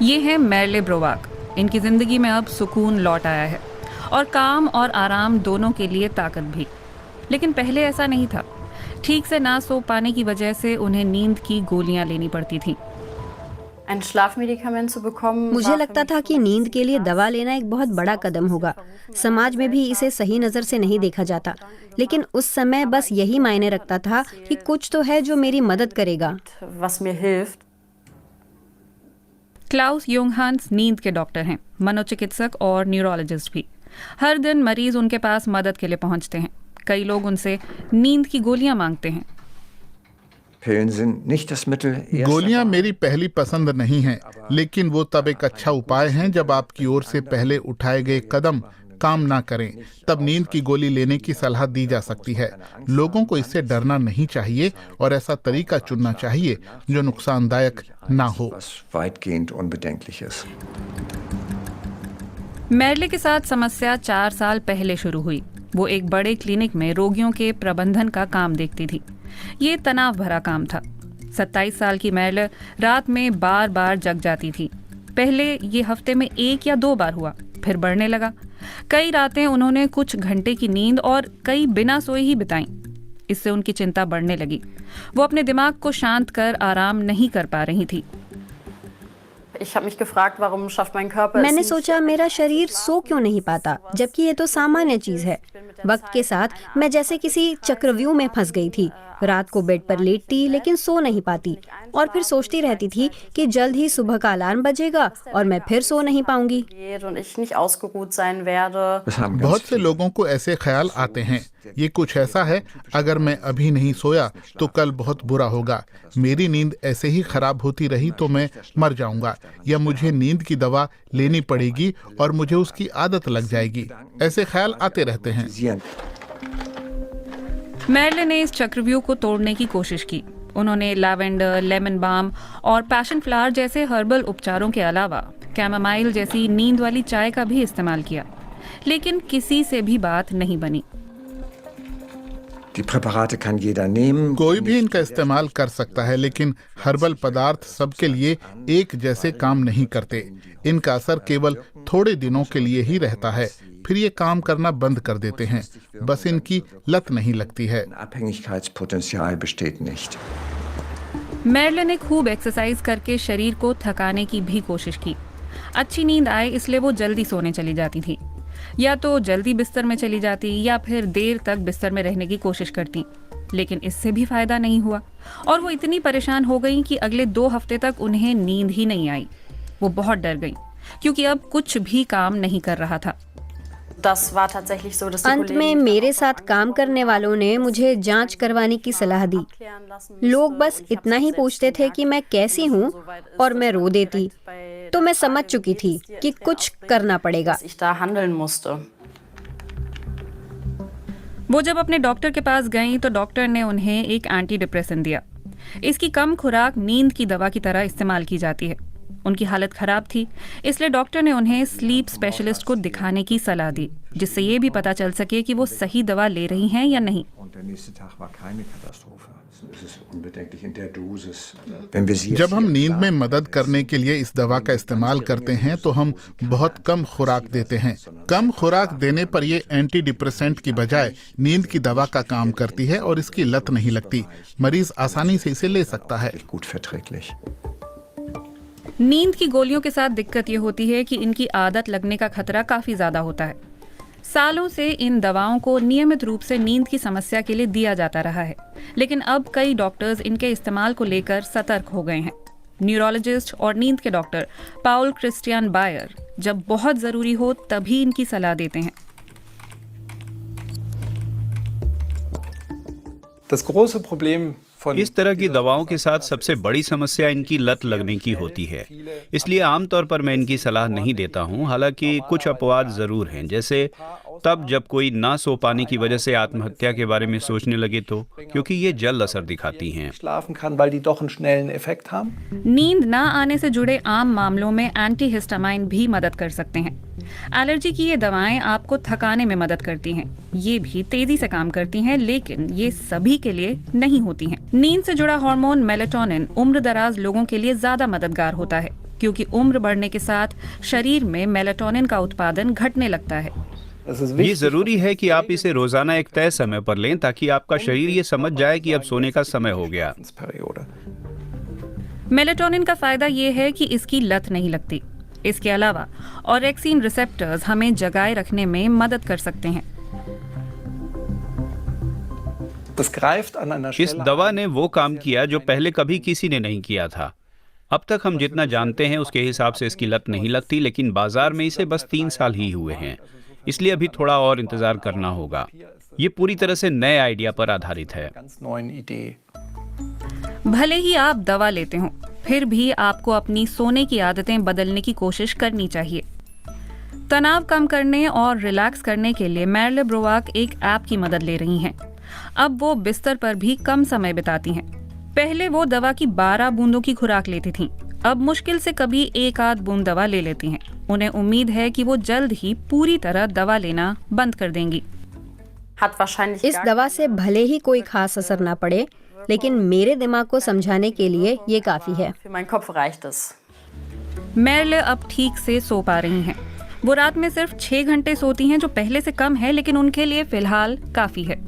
ये है मेरले ब्रोवाक। इनकी ज़िंदगी में अब सुकून लौट आया है और काम और आराम दोनों के लिए ताकत भी। लेकिन पहले ऐसा नहीं था। ठीक से ना सो पाने की वजह से उन्हें नींद की गोलियां लेनी पड़ती थीं। मुझे लगता था कि नींद के लिए दवा लेना एक बहुत बड़ा कदम होगा। समाज में भी इसे सही नज़र से नहीं देखा जाता, लेकिन उस समय बस यही मायने रखता था कि कुछ तो है जो मेरी मदद करेगा। क्लाउस युंगहांस नींद के डॉक्टर हैं, मनोचिकित्सक और न्यूरोलॉजिस्ट भी। हर दिन मरीज उनके पास मदद के लिए पहुंचते हैं। कई लोग उनसे नींद की गोलियां मांगते हैं। गोलियां मेरी पहली पसंद नहीं हैं, लेकिन वो तब एक अच्छा उपाय है जब आपकी ओर से पहले उठाए गए कदम काम ना करें, तब नींद की गोली लेने की सलाह दी जा सकती है। लोगों को इससे डरना नहीं चाहिए और ऐसा तरीका चुनना चाहिए जो नुकसानदायक ना हो। मेरले के साथ समस्या 4 साल पहले शुरू हुई। वो एक बड़े क्लिनिक में रोगियों के प्रबंधन का काम देखती थी। ये तनाव भरा काम था। 27 साल की मेरले रात में बार बार जग जाती थी। पहले ये हफ्ते में 1 या 2 बार हुआ, फिर बढ़ने लगा। कई रातें उन्होंने कुछ घंटे की नींद और कई बिना सोए ही बिताई। इससे उनकी चिंता बढ़ने लगी। वो अपने दिमाग को शांत कर आराम नहीं कर पा रही थी। मैंने सोचा मेरा शरीर सो क्यों नहीं पाता, जबकि ये तो सामान्य चीज है। वक्त के साथ मैं जैसे किसी चक्रव्यूह में फंस गई थी। रात को बेड पर लेटती लेकिन सो नहीं पाती, और फिर सोचती रहती थी कि जल्द ही सुबह का अलार्म बजेगा और मैं फिर सो नहीं पाऊंगी। बहुत से लोगों को ऐसे ख्याल आते हैं। ये कुछ ऐसा है, अगर मैं अभी नहीं सोया तो कल बहुत बुरा होगा। मेरी नींद ऐसे ही खराब होती रही तो मैं मर जाऊंगा, या मुझे नींद की दवा लेनी पड़ेगी और मुझे उसकी आदत लग जाएगी। ऐसे ख्याल आते रहते हैं। मेरले ने इस चक्रव्यूह को तोड़ने की कोशिश की। उन्होंने लैवेंडर, लेमन बाम और पैशन फ्लावर जैसे हर्बल उपचारों के अलावा कैमोमाइल जैसी नींद वाली चाय का भी इस्तेमाल किया, लेकिन किसी से भी बात नहीं बनी। कोई भी इनका इस्तेमाल कर सकता है, लेकिन हर्बल पदार्थ सबके लिए एक जैसे काम नहीं करते। इनका असर केवल थोड़े दिनों के लिए ही रहता है, फिर ये काम करना बंद कर देते हैं। बस इनकी लत नहीं लगती है। मेरले ने खूब एक्सरसाइज करके शरीर को थकाने की भी कोशिश की। अच्छी नींद आए इसलिए वो जल्दी सोने चली जाती थी। या तो जल्दी बिस्तर में चली जाती या फिर देर तक बिस्तर में रहने की कोशिश करती, लेकिन इससे भी फायदा नहीं हुआ और वो इतनी परेशान हो गई कि अगले 2 हफ्ते तक उन्हें नींद ही नहीं आई। वो बहुत डर गई क्योंकि अब कुछ भी काम नहीं कर रहा था। अंत में मेरे साथ काम करने वालों ने मुझे जांच करवाने की सलाह दी। लोग बस इतना ही पूछते थे कि मैं कैसी हूँ और मैं रो देती, तो मैं समझ चुकी थी कि कुछ करना पड़ेगा। वो जब अपने डॉक्टर के पास गईं तो डॉक्टर ने उन्हें एक एंटी डिप्रेसेंट दिया। इसकी कम खुराक नींद की दवा की तरह इस्तेमाल की जाती है। उनकी हालत खराब थी, इसलिए डॉक्टर ने उन्हें स्लीप स्पेशलिस्ट को दिखाने की सलाह दी, जिससे ये भी पता चल सके कि वो सही दवा ले रही हैं या नहीं। जब हम नींद में मदद करने के लिए इस दवा का इस्तेमाल करते हैं तो हम बहुत कम खुराक देते हैं। कम खुराक देने पर ये एंटी डिप्रेसेंट की बजाय नींद की दवा का काम करती है और इसकी लत नहीं लगती। मरीज आसानी से इसे ले सकता है। नींद की गोलियों के साथ दिक्कत ये होती है कि इनकी आदत लगने का खतरा काफी ज्यादा होता है। सालों से इन दवाओं को नियमित रूप से नींद की समस्या के लिए दिया जाता रहा है, लेकिन अब कई डॉक्टर्स इनके इस्तेमाल को लेकर सतर्क हो गए हैं। न्यूरोलॉजिस्ट और नींद के डॉक्टर पाउल क्रिस्टियन बायर जब बहुत जरूरी हो तभी इनकी सलाह देते हैं। इस तरह की दवाओं के साथ सबसे बड़ी समस्या इनकी लत लगने की होती है। इसलिए आमतौर पर मैं इनकी सलाह नहीं देता हूं। हालांकि कुछ अपवाद जरूर हैं, जैसे तब जब कोई ना सो पाने की वजह से आत्महत्या के बारे में सोचने लगे तो, क्योंकि ये जल्द असर दिखाती हैं। नींद ना आने से जुड़े आम मामलों में एंटीहिस्टामाइन भी मदद कर सकते हैं। एलर्जी की ये दवाएं आपको थकाने में मदद करती हैं। ये भी तेजी से काम करती हैं, लेकिन ये सभी के लिए नहीं होती हैं। नींद से जुड़ा हार्मोन मेलेटोनिन उम्र दराज लोगों के लिए ज्यादा मददगार होता है। क्योंकि उम्र बढ़ने के साथ शरीर में मेलाटोनिन का उत्पादन घटने लगता है। ये जरूरी है कि आप इसे रोजाना एक तय समय पर लें ताकि आपका शरीर ये समझ जाए कि अब सोने का समय हो गया। मेलाटोनिन का फायदा ये है कि इसकी लत नहीं लगती। इसके अलावा ऑरेक्सिन रिसेप्टर्स हमें जगाए रखने में मदद कर सकते हैं। इस दवा ने वो काम किया जो पहले कभी किसी ने नहीं किया था। अब तक हम जितना जानते हैं उसके हिसाब से इसकी लत नहीं लगती, लेकिन बाजार में इसे बस 3 साल ही हुए हैं, इसलिए अभी थोड़ा और इंतजार करना होगा। ये पूरी तरह से नए आइडिया पर आधारित है। भले ही आप दवा लेते हो, फिर भी आपको अपनी सोने की आदतें बदलने की कोशिश करनी चाहिए। तनाव कम करने और रिलैक्स करने के लिए मैर्ले ब्रोवाक एक ऐप की मदद ले रही हैं। अब वो बिस्तर पर भी कम समय बिताती हैं। पहले वो दवा की 12 बूंदों की खुराक लेती थीं। अब मुश्किल से कभी 1 आध बूंद दवा ले लेती हैं। उन्हें उम्मीद है कि वो जल्द ही पूरी तरह दवा लेना बंद कर देंगी। इस दवा से भले ही कोई खास असर ना पड़े, लेकिन मेरे दिमाग को समझाने के लिए ये काफी है। मैर्ले अब ठीक से सो पा रही हैं। वो रात में सिर्फ 6 घंटे सोती हैं, जो पहले से कम है, लेकिन उनके लिए फिलहाल काफी है।